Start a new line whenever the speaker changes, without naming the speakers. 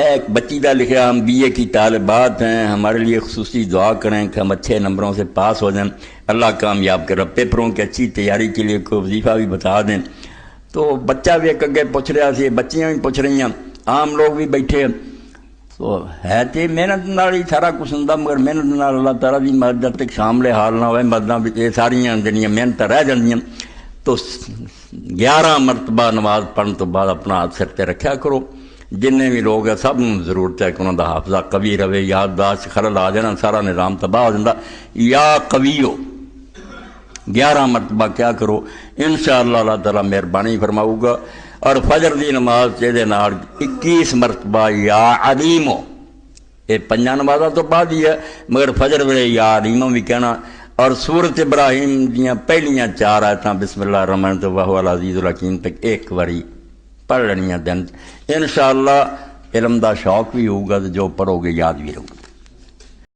ایک بچی کا لکھا، ہم BA کی طالبات ہیں، ہمارے لیے خصوصی دعا کریں کہ ہم اچھے نمبروں سے پاس ہو جائیں، اللہ کامیاب کرے، پیپروں کی اچھی تیاری کے لیے کوئی وظیفہ بھی بتا دیں۔ تو بچہ بھی ایک اگے پوچھ رہا سی، بچیاں بھی پوچھ رہی ہیں، عام لوگ بھی بیٹھے، تو ہے تو محنت نال ہی سارا کچھ ہوں، مگر محنت نال اللہ تعالیٰ کی مدد جب تک شامل حال نہ ہوئے مدداں یہ ساریاں جڑیاں محنت رہ جاندیاں۔ تو 11 مرتبہ نماز پڑھن تو بعد اپنا ہاتھ سر تے رکھیا کرو۔ جننے بھی لوگ ہیں سب ضرورت ہے کہ انہوں دا حافظہ قوی رہے، یادداشت خلل آ جانا سارا نظام تباہ ہو جاتا۔ یا قویو 11 مرتبہ کیا کرو، انشاءاللہ اللہ تعالیٰ مہربانی فرماؤ گا۔ اور فجر دی نماز دے نال 21 مرتبہ یا علیمو، یہ 5 نمازاں تو بعد ہی ہے، مگر فجر ویلے یا علیمو بھی کہنا۔ اور سورت ابراہیم دیاں پہلیاں 4 آیتاں بسم اللہ الرحمن الرحیم وہو العزیز الحکیم تک ایک واری پڑھ لینیاں دن، انشاءاللہ علم دا شوق بھی ہوگا، جو پڑھو گے یاد بھی رہو گا۔